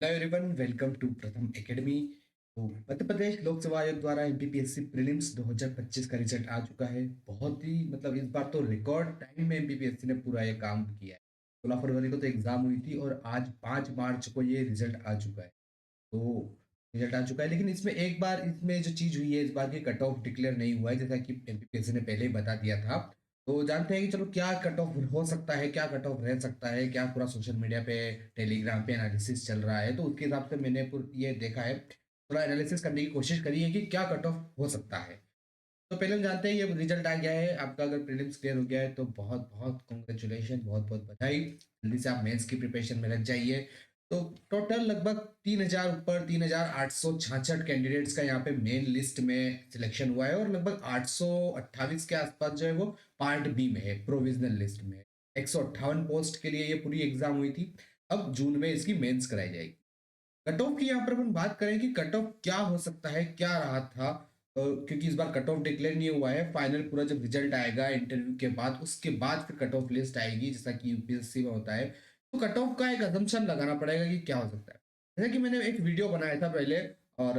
Hello everyone, welcome to प्रथम academy. तो मध्य प्रदेश लोक सेवा आयोग द्वारा एमपीपीएससी प्रीलिम्स 2025 का रिजल्ट आ चुका है। बहुत ही इस बार तो रिकॉर्ड टाइम में एमपीपीएससी ने पूरा ये काम किया है। 16 फरवरी को तो एग्जाम हुई थी और आज 5 मार्च को ये रिजल्ट आ चुका है। तो रिजल्ट आ चुका है, लेकिन इसमें एक बार इसमें जो चीज़ हुई है, इस बार की कट ऑफ डिक्लेयर नहीं हुआ है, जैसा कि एमपीपीएससी ने पहले ही बता दिया था। तो जानते हैं कि चलो क्या कट ऑफ हो सकता है, क्या कट ऑफ रह सकता है, क्या पूरा सोशल मीडिया पे, टेलीग्राम पे एनालिसिस चल रहा है। तो उसके हिसाब से मैंने ये देखा है, थोड़ा एनालिसिस करने की कोशिश करी है कि क्या कट ऑफ हो सकता है। तो पहले हम जानते हैं ये रिजल्ट आ गया है आपका। अगर प्रीलिम्स क्लियर हो गया है तो बहुत बहुत कॉन्ग्रेचुलेशन, बहुत बहुत बधाई। जल्दी से आप मेंस की प्रिपरेशन में लग जाइए। तो टोटल लगभग 3000 ऊपर 3866 कैंडिडेट्स का यहाँ पे मेन लिस्ट में सिलेक्शन हुआ है, और लगभग 828 के आसपास जो है वो पार्ट बी में है, प्रोविजनल लिस्ट में। 158 पोस्ट के लिए ये पूरी एग्जाम हुई थी। अब जून में इसकी मेंस कराई जाएगी। कट ऑफ की यहाँ पर अपन बात करें कि कट ऑफ क्या हो सकता है, क्या रहा था। क्योंकि इस बार कट ऑफ डिक्लेयर नहीं हुआ है, फाइनल पूरा जब रिजल्ट आएगा इंटरव्यू के बाद, उसके बाद फिर कट ऑफ लिस्ट आएगी, जैसा कि यूपीएससी में होता है। तो कट ऑफ का एक असम्पशन लगाना पड़ेगा कि क्या हो सकता है। जैसा कि मैंने एक वीडियो बनाया था पहले, और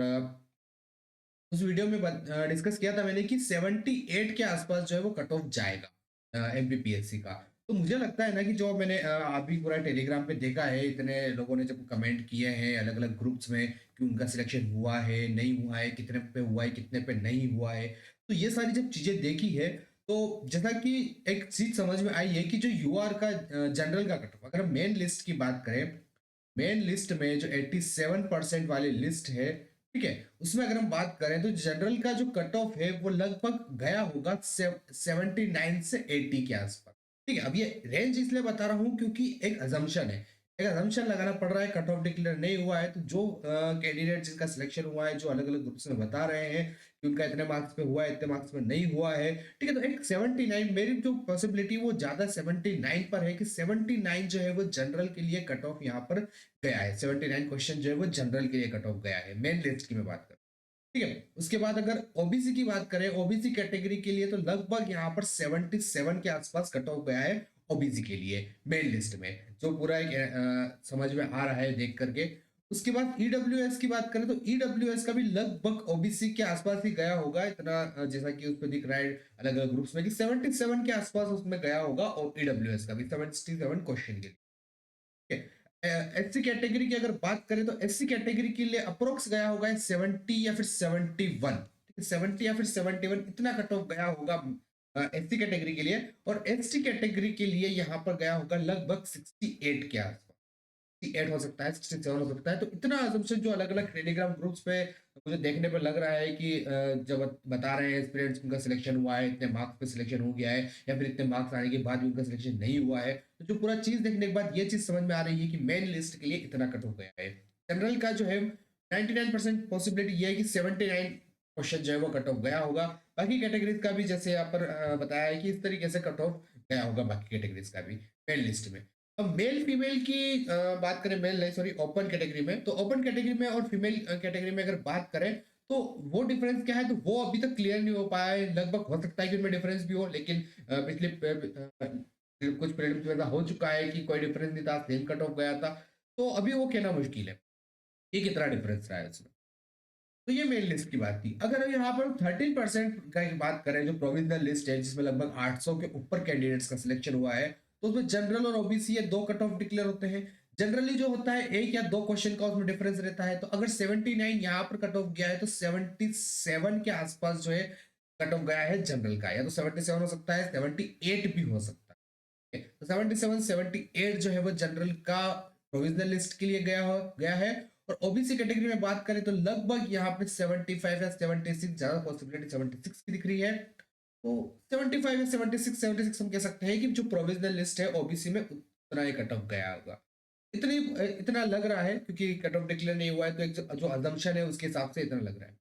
उस वीडियो में डिस्कस किया था मैंने कि 78 के आसपास जो है वो कट ऑफ जाएगा एमपीपीएससी का। तो मुझे लगता है ना कि जो मैंने अभी पूरा टेलीग्राम पे देखा है, इतने लोगों ने जब कमेंट किए हैं अलग अलग ग्रुप्स में कि उनका सिलेक्शन हुआ है नहीं हुआ है, कितने पे हुआ है कितने पे नहीं हुआ है। तो ये सारी जब चीजें देखी है, तो जैसा कि एक चीज समझ में आई है कि जो यूआर का जनरल का कट ऑफ, अगर हम मेन लिस्ट की बात करें, मेन लिस्ट में जो 87% वाली लिस्ट है, ठीक है, उसमें अगर हम बात करें तो जनरल का जो कट ऑफ है वो लगभग गया होगा 79 से 80 के आसपास। ठीक है, अब ये रेंज इसलिए बता रहा हूँ क्योंकि एक अजम्पशन है, एक अजम्पशन लगाना पड़ रहा है। कट ऑफ डिक्लेयर नहीं हुआ है तो जो कैंडिडेट जिनका सिलेक्शन हुआ है, जो अलग अलग ग्रुप्स में बता रहे हैं कि उनका इतने मार्क्स पे हुआ है, इतने मार्क्स पे नहीं हुआ है, ठीक है, तो एक 79, मेरी जो पॉसिबिलिटी वो ज्यादा 79 पर है कि 79 जो है वो जनरल के लिए कट ऑफ यहाँ पर गया है। 79 क्वेश्चन जो है वो जनरल के लिए कट ऑफ गया है, मेन लिस्ट की मैं बात करूं। ठीक है, उसके बाद अगर ओबीसी की बात करें, ओबीसी कैटेगरी के लिए तो लगभग यहाँ पर 77 के आसपास कट ऑफ गया है ओबीसी के लिए मेन लिस्ट में, जो पूरा एक समझ में आ रहा है देख करके। उसके बाद ईडब्ल्यूएस की बात करें तो ईडब्ल्यूएस का भी लगभग ओबीसी के आसपास ही गया होगा इतना, जैसा कि उस पर दिख रहा है अलग अलग ग्रुप्स में कि 77 के आसपास उसमें गया होगा, और ईडब्ल्यूएस का भी 77 क्वेश्चन के लिए। एससी कैटेगरी की अगर बात करें तो एससी कैटेगरी के लिए अप्रोक्स गया होगा 70 या फिर 71, ठीक है, 70 या फिर 71 इतना कट ऑफ गया होगा एससी कैटेगरी के लिए। और एसटी कैटेगरी के लिए यहाँ पर गया होगा लगभग 68 के आसपास, 68 हो सकता है, 67 हो सकता है। तो इतना assumption जो अलग अलग टेलीग्राम ग्रुप्स पे मुझे देखने पे लग रहा है कि जब बता रहे हैं स्टूडेंट्स उनका सिलेक्शन हुआ है, इतने मार्क्स पे सिलेक्शन हो गया है, या फिर इतने मार्क्स आने के बाद भी उनका सिलेक्शन नहीं हुआ है। तो जो पूरा चीज देखने के बाद ये चीज समझ में आ रही है कि मेन लिस्ट के लिए इतना कट हो गया है। जनरल का जो है 99% पॉसिबिलिटी ये है कि 79 क्वेश्चन जो है वो कट ऑफ गया होगा। बाकी कैटेगरीज का भी जैसे यहाँ पर बताया है कि इस तरीके से कट ऑफ गया होगा बाकी कैटेगरीज का भी मेन लिस्ट में। अब मेल फीमेल की बात करें, मेल नहीं सॉरी, ओपन कैटेगरी में, तो ओपन कैटेगरी में और फीमेल कैटेगरी में अगर बात करें तो वो डिफरेंस क्या है, तो वो अभी तक क्लियर नहीं हो पाया है। लगभग हो सकता है कि उनमें डिफरेंस भी हो, लेकिन पिछले कुछ प्रीलिम्स में ऐसा हो चुका है कि कोई डिफरेंस नहीं था, सेम कट ऑफ गया था। तो अभी वो कहना मुश्किल है कि कितना डिफरेंस रहा है उसमें। तो ये मेन लिस्ट की बात थी। अगर हम यहाँ पर 13% का एक बात करें, जो प्रोविजनल लिस्ट है जिसमें लगभग 800 के ऊपर कैंडिडेट्स का सिलेक्शन हुआ है, तो उसमें जनरल और ओबीसी ये दो कट ऑफ डिक्लेयर होते हैं। जनरली जो होता है एक या दो क्वेश्चन का उसमें डिफरेंस रहता है। तो अगर 79 यहाँ पर कट ऑफ गया है तो 77 के आसपास जो है कट ऑफ गया है जनरल का, या तो 77 हो सकता है, 78 भी हो सकता है। तो 77 78 जो है वो जनरल का प्रोविजनल लिस्ट के लिए गया है। और ओबीसी कैटेगरी में बात करें तो लगभग यहाँ पे 75 या 76, ज्यादा पॉसिबिलिटी 76 की दिख रही है। तो 75 या 76 हम कह सकते हैं कि जो प्रोविजनल लिस्ट है ओबीसी में उतना ही कट ऑफ गया होगा। इतनी इतना लग रहा है क्योंकि कट ऑफ डिक्लेयर नहीं हुआ है, तो एक जो अजम्पशन है उसके हिसाब से इतना लग रहा है।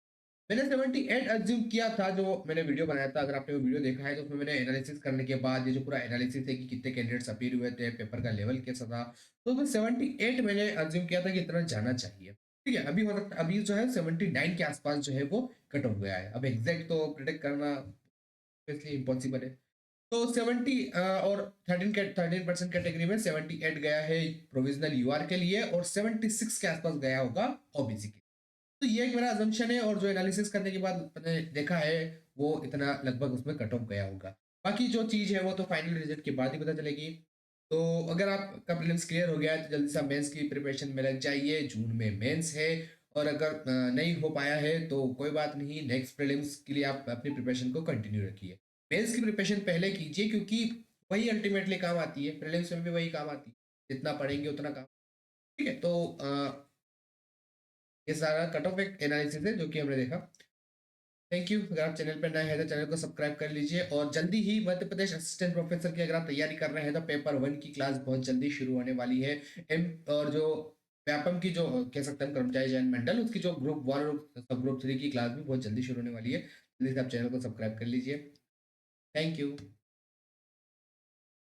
मैंने 78 अज्यूम किया था, जो मैंने वीडियो बनाया था, अगर आपने वो वीडियो देखा है तो उसमें मैंने एनालिसिस करने के बाद ये जो पूरा एनालिसिस है कि कितने कैंडिडेट्स अपीयर हुए थे, पेपर का लेवल कैसा था, तो उसमें 78 मैंने अज्यूम किया था कि इतना जाना चाहिए। ठीक है, अभी हो सकता है अभी जो है 79 के आसपास जो है वो कट ऑफ गया है। अब एग्जैक्ट तो प्रिडिक्ट करना इम्पॉसिबल है। तो 70 और 13% कैटेगरी में 78 गया है प्रोविजनल यूआर के लिए और 76 के आसपास गया होगा ओबीसी के। तो ये एक मेरा अजम्पशन है और जो एनालिसिस करने के बाद मैंने देखा है वो इतना लगभग उसमें कट ऑफ गया होगा। बाकी जो चीज़ है वो तो फाइनल रिजल्ट के बाद ही पता चलेगी। तो अगर आपका प्रीलिम्स क्लियर हो गया है तो जल्दी से मेंस की प्रिपरेशन में लग जाइए। जून में मेंस है और अगर नहीं हो पाया है तो कोई बात नहीं, नेक्स्ट प्रीलिम्स के लिए आप अपनी प्रिपरेशन को कंटिन्यू रखिए। मेंस की प्रिपरेशन पहले कीजिए क्योंकि वही अल्टीमेटली काम आती है, प्रीलिम्स में भी वही काम आती है, जितना पढ़ेंगे उतना काम। ठीक है, तो ये सारा कट ऑफ एक एनालिसिस है जो कि हमने देखा। Thank you. अगर आप चैनल पर नए हैं तो चैनल को सब्सक्राइब कर लीजिए और जल्दी ही मध्य प्रदेश असिस्टेंट प्रोफेसर की अगर आप तैयारी कर रहे हैं तो पेपर 1 की क्लास बहुत जल्दी शुरू होने वाली है। एम और जो व्यापम की जो कह सकते हैं कर्मचारी चयन मंडल, उसकी जो ग्रुप 1 और सब ग्रुप 3 की क्लास भी बहुत जल्दी शुरू होने वाली है। जल्दी से आप चैनल को सब्सक्राइब कर लीजिए। Thank you.